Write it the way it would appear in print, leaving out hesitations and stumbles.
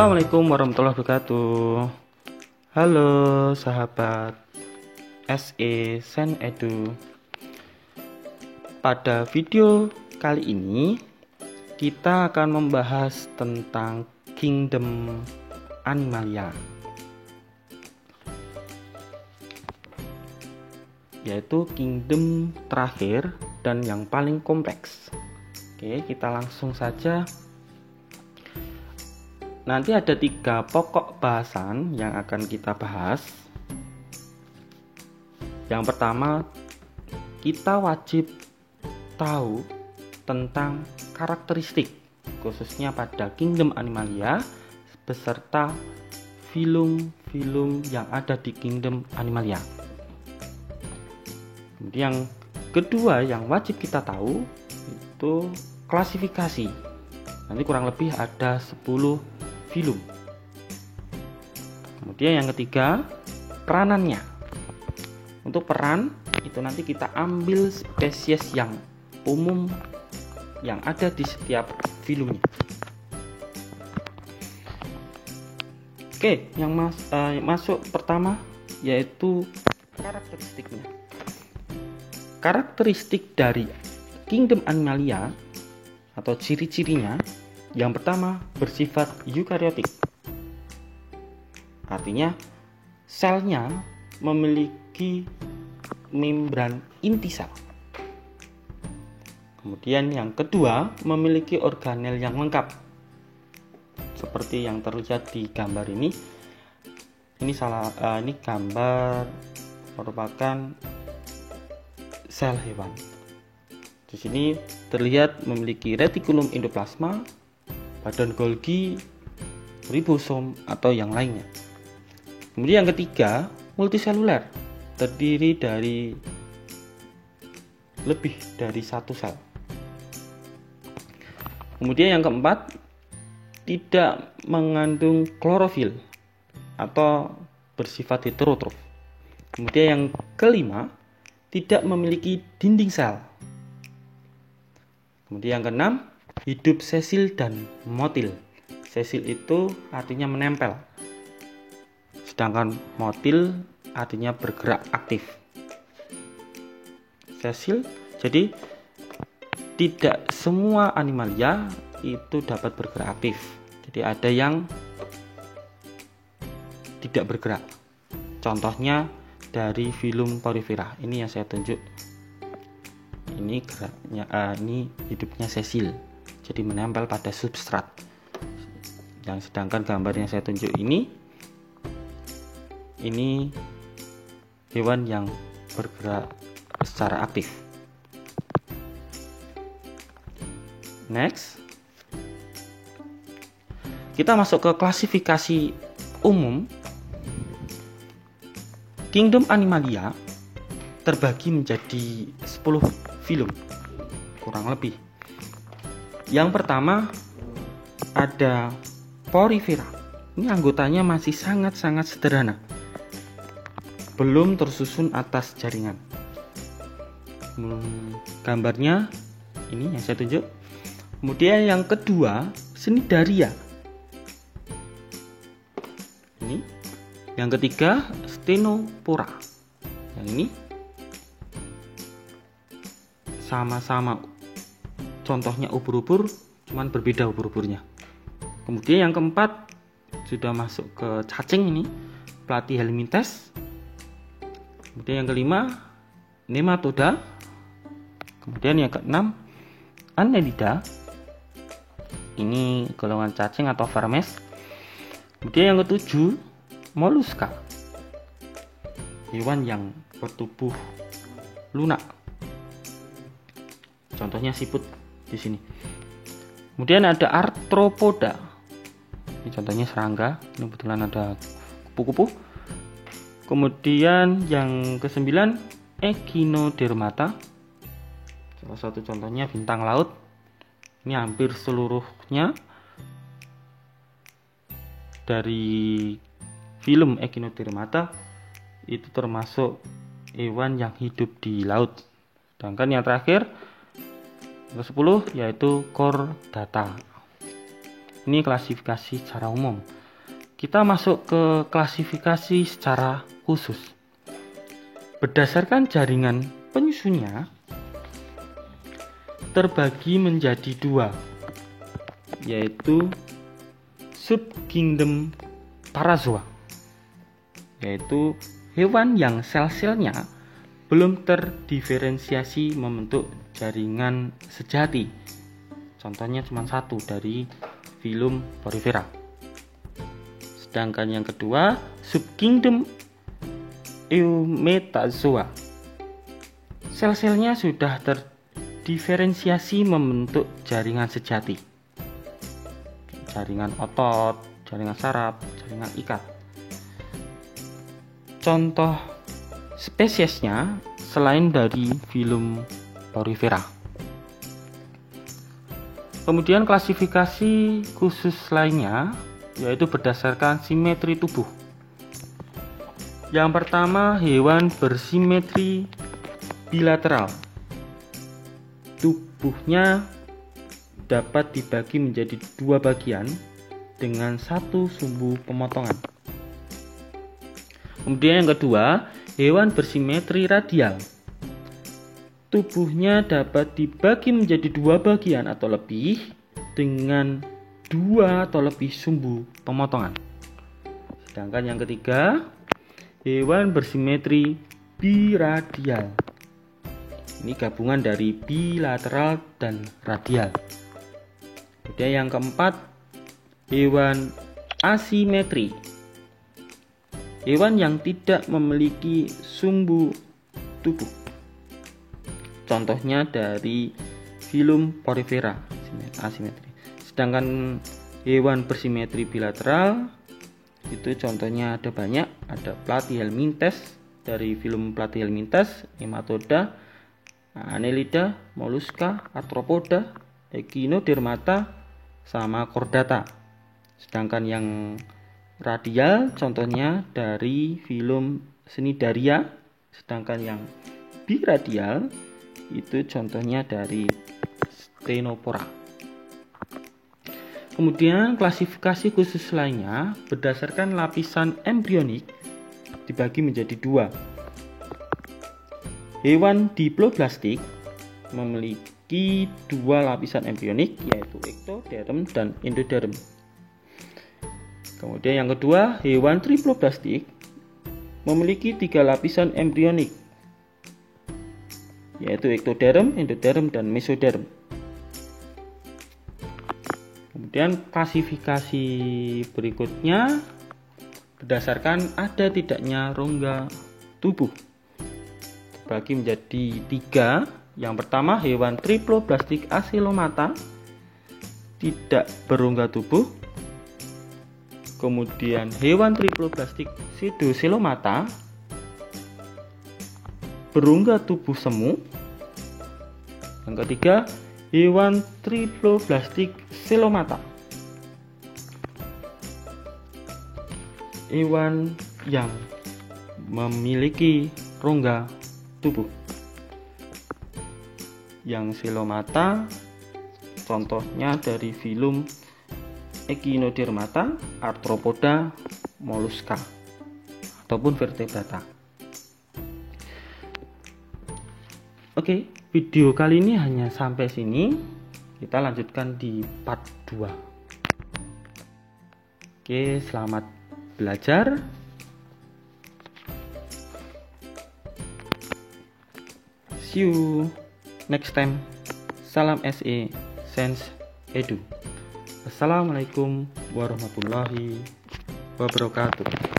Assalamualaikum warahmatullahi wabarakatuh. Halo sahabat SE Sen Edu. Pada video kali ini kita akan membahas tentang Kingdom Animalia, yaitu kingdom terakhir dan yang paling kompleks. Oke, kita langsung saja. Nanti ada 3 pokok bahasan yang akan kita bahas. Yang pertama, kita wajib tahu tentang karakteristik, khususnya pada Kingdom Animalia, beserta filum-filum yang ada di Kingdom Animalia. Kemudian yang kedua yang wajib kita tahu itu klasifikasi. Nanti kurang lebih ada 10 film. Kemudian yang ketiga, peranannya. Untuk peran itu nanti kita ambil spesies yang umum yang ada di setiap filmnya. Oke, yang masuk pertama yaitu karakteristiknya. Karakteristik dari Kingdom Animalia atau ciri-cirinya, yang pertama, bersifat eukariotik. Artinya, selnya memiliki membran inti sel. Kemudian yang kedua, memiliki organel yang lengkap. Seperti yang terlihat di gambar ini. Ini gambar merupakan sel hewan. Di sini terlihat memiliki retikulum endoplasma, badan Golgi, ribosom atau yang lainnya. Kemudian yang ketiga, multiseluler, terdiri dari lebih dari satu sel. Kemudian yang keempat, tidak mengandung klorofil atau bersifat heterotrof. Kemudian yang kelima, tidak memiliki dinding sel. Kemudian yang keenam, hidup sesil dan motil. Sesil itu artinya menempel, sedangkan motil artinya bergerak aktif. Sesil, jadi tidak semua animalia itu dapat bergerak aktif. Jadi ada yang tidak bergerak. Contohnya dari filum Porifera. Ini yang saya tunjuk. Ini geraknya, ini hidupnya sesil, jadi menempel pada substrat. Yang sedangkan gambar yang saya tunjuk ini hewan yang bergerak secara aktif. Next, kita masuk ke klasifikasi umum. Kingdom Animalia terbagi menjadi 10 film kurang lebih. Yang pertama ada Porifera. Ini anggotanya masih sangat-sangat sederhana, belum tersusun atas jaringan. Gambarnya ini yang saya tunjuk. Kemudian yang kedua, Cnidaria. Ini. Yang ketiga, Ctenophora. Yang ini sama-sama contohnya ubur-ubur, cuman berbeda ubur-uburnya. Kemudian yang keempat sudah masuk ke cacing, ini Platyhelminthes. Kemudian yang kelima, Nematoda. Kemudian yang keenam, Annelida. Ini golongan cacing atau vermes. Kemudian yang ketujuh, Mollusca. Hewan yang bertubuh lunak. Contohnya siput di sini. Kemudian ada Arthropoda. Ini contohnya serangga. Ini kebetulan ada kupu-kupu. Kemudian yang ke-9, Echinodermata. Salah satu contohnya bintang laut. Ini hampir seluruhnya dari film Echinodermata itu termasuk hewan yang hidup di laut. Sedangkan yang terakhir ke-10 yaitu Chordata. Ini klasifikasi secara umum. Kita masuk ke klasifikasi secara khusus. Berdasarkan jaringan penyusunnya terbagi menjadi dua, yaitu subkingdom Parazoa, yaitu hewan yang sel-selnya belum terdiferensiasi membentuk jaringan sejati. Contohnya cuma satu dari filum Porifera. Sedangkan yang kedua, subkingdom Eumetazoa. Sel-selnya sudah terdiferensiasi membentuk jaringan sejati. Jaringan otot, jaringan saraf, jaringan ikat. Contoh spesiesnya selain dari filum Porifera. Kemudian klasifikasi khusus lainnya yaitu berdasarkan simetri tubuh. Yang pertama, hewan bersimetri bilateral. Tubuhnya dapat dibagi menjadi dua bagian dengan satu sumbu pemotongan. Kemudian yang kedua, hewan bersimetri radial. Tubuhnya dapat dibagi menjadi dua bagian atau lebih dengan dua atau lebih sumbu pemotongan. Sedangkan yang ketiga, hewan bersimetri biradial. Ini gabungan dari bilateral dan radial. Kemudian yang keempat, hewan asimetri. Hewan yang tidak memiliki sumbu tubuh. Contohnya dari filum Porifera, asimetri. Sedangkan hewan bersimetri bilateral itu contohnya ada banyak, ada Platyhelminthes dari filum Platyhelminthes, Nematoda, Annelida, Mollusca, Arthropoda, Echinodermata, sama Chordata. Sedangkan yang radial contohnya dari filum Cnidaria, sedangkan yang biradial itu contohnya dari Ctenophora. Kemudian klasifikasi khusus lainnya berdasarkan lapisan embrionik dibagi menjadi dua. Hewan diploblastik memiliki dua lapisan embrionik, yaitu ektoderm dan endoderm. Kemudian yang kedua, hewan triploblastik memiliki tiga lapisan embrionik, yaitu ektoderm, endoderm, dan mesoderm. Kemudian klasifikasi berikutnya berdasarkan ada tidaknya rongga tubuh bagi menjadi tiga. Yang pertama, hewan triploblastik Acelomata tidak berongga tubuh. Kemudian hewan triploblastik Pseudocelomata berongga tubuh semu. Yang ketiga, hewan triploblastik Celomata. Hewan yang memiliki rongga tubuh. Yang Celomata contohnya dari filum Echinodermata, Arthropoda, Mollusca ataupun vertebrata. Oke, video kali ini hanya sampai sini. Kita lanjutkan di part 2. Oke, selamat belajar. See you next time. Salam SE Sense Edu. Assalamualaikum warahmatullahi wabarakatuh.